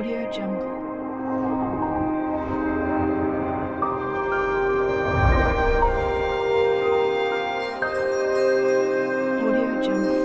Audio Jungle. Audio Jungle.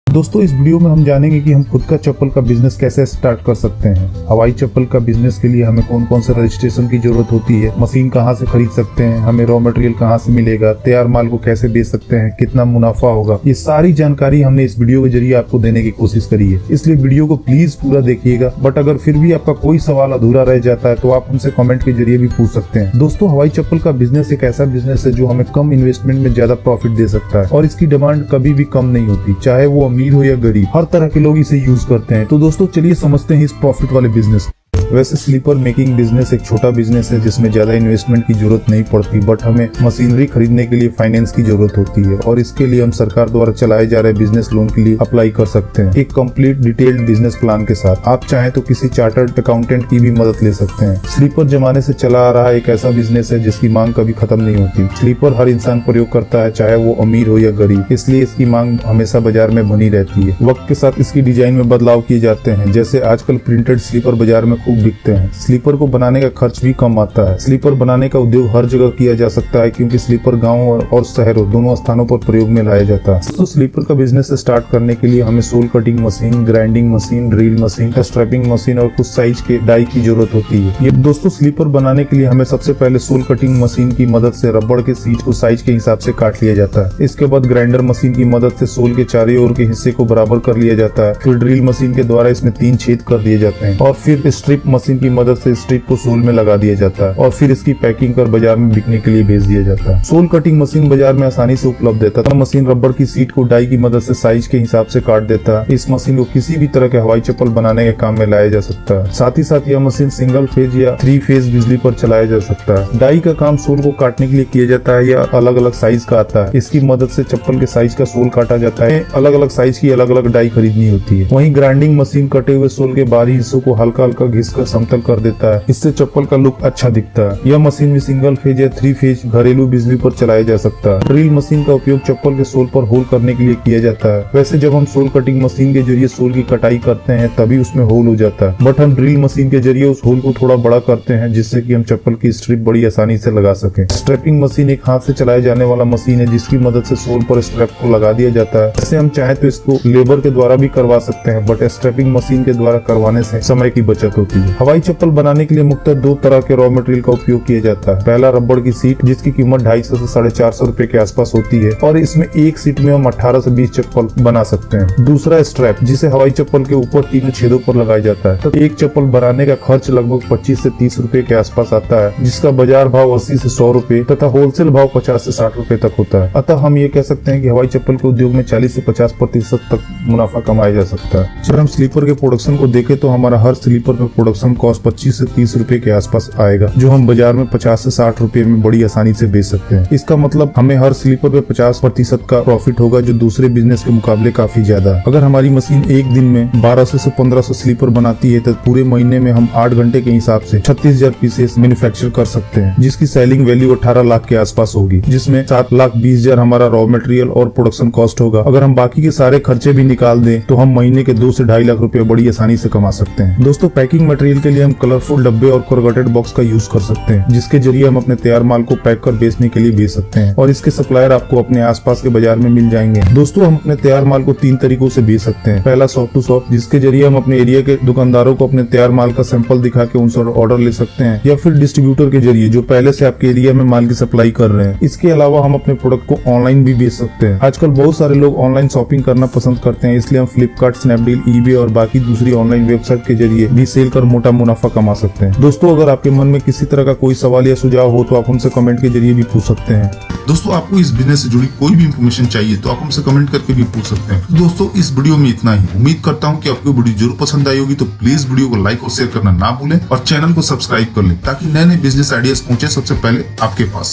दोस्तों इस video में हम जानेंगे कि हम खुद का चप्पल का बिजनेस कैसे स्टार्ट कर सकते हैं। हवाई चप्पल का बिजनेस के लिए हमें कौन कौन से रजिस्ट्रेशन की जरूरत होती है, मशीन कहां से खरीद सकते हैं, हमें रॉ मटेरियल कहां से मिलेगा, तैयार माल को कैसे बेच सकते हैं, कितना मुनाफा होगा, ये सारी जानकारी हमने इस वीडियो के जरिए आपको देने की कोशिश करी है। इसलिए वीडियो को प्लीज पूरा देखिएगा। बट अगर फिर भी आपका कोई सवाल अधूरा रह जाता है तो आप हमसे कमेंट के जरिए भी पूछ सकते हैं। दोस्तों हवाई चप्पल का बिजनेस एक ऐसा बिजनेस है जो हमें कम इन्वेस्टमेंट में ज्यादा प्रॉफिट दे सकता है और इसकी डिमांड कभी भी कम नहीं होती, चाहे वो अमीर हो या गरीब, हर तरह के लोग इसे यूज करते हैं। तो दोस्तों चलिए समझते हैं इस प्रॉफिट वाले बिजनेस। वैसे स्लीपर मेकिंग बिजनेस एक छोटा बिजनेस है जिसमें ज्यादा इन्वेस्टमेंट की जरूरत नहीं पड़ती, बट हमें मशीनरी खरीदने के लिए फाइनेंस की जरूरत होती है और इसके लिए हम सरकार द्वारा चलाए जा रहे बिजनेस लोन के लिए अप्लाई कर सकते हैं एक कंप्लीट डिटेल्ड बिजनेस प्लान के साथ। आप चाहें तो किसी चार्टर्ड अकाउंटेंट की भी मदद ले सकते हैं। स्लीपर जमाने से चला आ रहा एक ऐसा बिजनेस है जिसकी मांग कभी खत्म नहीं होती। स्लीपर हर इंसान प्रयोग करता है, चाहे वो अमीर हो या गरीब, इसलिए इसकी मांग हमेशा बाजार में बनी रहती है। वक्त के साथ इसकी डिजाइन में बदलाव किए जाते हैं, जैसे आजकल प्रिंटेड स्लीपर बाजार में खूब बिकते हैं। स्लीपर को बनाने का खर्च भी कम आता है। स्लीपर बनाने का उद्योग हर जगह किया जा सकता है क्योंकि स्लीपर गाँव और शहरों दोनों स्थानों पर प्रयोग में लाया जाता है। तो स्लीपर का बिजनेस स्टार्ट करने के लिए हमें sole cutting machine, grinding machine, drill machine, strapping machine और कुछ साइज के डाई की जरूरत होती है। ये दोस्तों स्लीपर बनाने के लिए हमें सबसे पहले सोल कटिंग मशीन की मदद से रबड़ के सीट को साइज के हिसाब से काट लिया जाता है। इसके बाद ग्राइंडर मशीन की मदद से सोल के चारों ओर के हिस्से को बराबर कर लिया जाता है। फिर ड्रिल मशीन के द्वारा इसमें 3 छेद कर दिए जाते हैं और फिर स्ट्रिप मशीन की मदद से स्ट्रिप को सोल में लगा दिया जाता है और फिर इसकी पैकिंग कर बाजार में बिकने के लिए भेज दिया जाता है। सोल कटिंग मशीन बाजार में आसानी से उपलब्ध है तथा मशीन रबड़ की सीट को डाई की मदद से साइज के हिसाब से काट देता है। इस मशीन को किसी भी तरह के हवाई चप्पल बनाने के काम में लाया जा सकता है। साथ ही साथ यह मशीन सिंगल फेज या 3 फेज बिजली पर चलाया जा सकता है। डाई का काम सोल को काटने के लिए किया जाता है। यह अलग अलग साइज का आता है। इसकी मदद से चप्पल के साइज का सोल काटा जाता है। अलग अलग साइज की अलग अलग डाई खरीदनी होती है। वहीं ग्राइंडिंग मशीन कटे हुए सोल के बाहरी हिस्सों को हल्का हल्का घिसकर समतल कर देता है। इससे चप्पल का लुक अच्छा दिखता है। यह मशीन भी सिंगल फेज या 3 फेज घरेलू बिजली पर चलाया जा सकता है। ड्रिल मशीन का उपयोग चप्पल के सोल पर होल करने के लिए किया जाता है। वैसे जब हम सोल कटिंग मशीन के जरिए सोल की कटाई करते हैं तभी उसमें होल हो जाता है, बट हम ड्रिल मशीन के जरिए उस होल को थोड़ा बड़ा करते हैं जिससे कि हम चप्पल की स्ट्रिप बड़ी आसानी से लगा सकें। स्ट्रैपिंग मशीन एक हाथ से चलाए जाने वाला मशीन है जिसकी मदद से सोल पर स्ट्रैप को लगा दिया जाता है। जैसे हम चाहे तो इसको लेबर के द्वारा भी करवा सकते हैं, बट स्ट्रैपिंग मशीन के द्वारा करवाने से समय की बचत होती है। हवाई चप्पल बनाने के लिए मुख्यतः 2 तरह के रॉ मटेरियल का उपयोग किया जाता है। पहला रबड़ की सीट जिसकी कीमत 250 से 450 रुपए के आसपास होती है और इसमें एक सीट में हम 18 से 20 चप्पल बना सकते हैं। दूसरा स्ट्रैप जिसे हवाई चप्पल के ऊपर 3 छेदों पर लगाया जाता है। तो एक चप्पल बनाने का खर्च लगभग 25 से 30 रुपए के आसपास आता है, जिसका बाजार भाव 80 से 100 रुपए तथा होलसेल भाव 50 से 60 रुपए तक होता है। अतः हम ये कह सकते हैं कि हवाई चप्पल के उद्योग में 40 से 50% तक मुनाफा कमाया जा सकता है। अगर हम स्लीपर के प्रोडक्शन को देखें तो हमारा हर स्लीपर का प्रोडक्शन कॉस्ट 25 से 30 रुपए के आसपास आएगा, जो हम बाजार में 50 से 60 रुपए में बड़ी आसानी से बेच सकते हैं। इसका मतलब हमें हर स्लीपर पे 50% का प्रॉफिट होगा, जो दूसरे बिजनेस के मुकाबले काफी ज्यादा है। अगर हमारी मशीन एक दिन में 1200 से 1500 स्लीपर बनाती है तो पूरे महीने में हम 8 घंटे के हिसाब से 36,000 पीसेस मैन्युफैक्चर कर सकते हैं, जिसकी सेलिंग वैल्यू 18 लाख के आसपास होगी, जिसमें 7,20,000 हमारा रॉ मटेरियल और प्रोडक्शन कॉस्ट होगा। अगर हम बाकी के सारे खर्चे भी निकाल दें तो हम महीने के 2 से 2.5 लाख रुपए बड़ी आसानी से कमा सकते हैं। दोस्तों पैकिंग मटेरियल के लिए हम कलरफुल डब्बे और कोरुगेटेड बॉक्स का यूज कर सकते हैं, जिसके जरिए हम अपने तैयार माल को पैक कर बेचने के लिए भेज सकते हैं और इसके सप्लायर आपको अपने आसपास के बाजार में मिल जाएंगे। दोस्तों हम अपने तैयार माल को 3 तरीकों से बेच सकते हैं। पहला शॉप टू शॉप, जिसके जरिए हम अपने एरिया के दुकानदारों को अपने तैयार माल का सैंपल दिखा के उनसे ऑर्डर ले सकते हैं, या फिर डिस्ट्रीब्यूटर के जरिए जो पहले से आपके एरिया में माल की सप्लाई कर रहे हैं। इसके अलावा हम अपने प्रोडक्ट को ऑनलाइन भी बेच सकते हैं। आजकल बहुत सारे लोग ऑनलाइन शॉपिंग करना पसंद करते हैं, इसलिए हम फ्लिपकार्ट, स्नैपडील, ईबे और बाकी दूसरी ऑनलाइन वेबसाइट के जरिए भी सेल कर मोटा मुनाफा कमा सकते हैं। दोस्तों अगर आपके मन में किसी तरह का कोई सवाल या सुझाव हो तो आप हमसे कमेंट के जरिए भी पूछ सकते हैं। दोस्तों आपको इस बिजनेस से जुड़ी कोई भी इंफॉर्मेशन चाहिए तो आप हमसे कमेंट करके भी पूछ सकते हैं। तो दोस्तों इस वीडियो में इतना ही। उम्मीद करता हूँ कि आपको वीडियो जरूर पसंद आई होगी, तो प्लीज वीडियो को लाइक और शेयर करना ना भूलें और चैनल को सब्सक्राइब कर लें ताकि नए नए बिजनेस आइडियाज पहुंचे सबसे पहले आपके पास।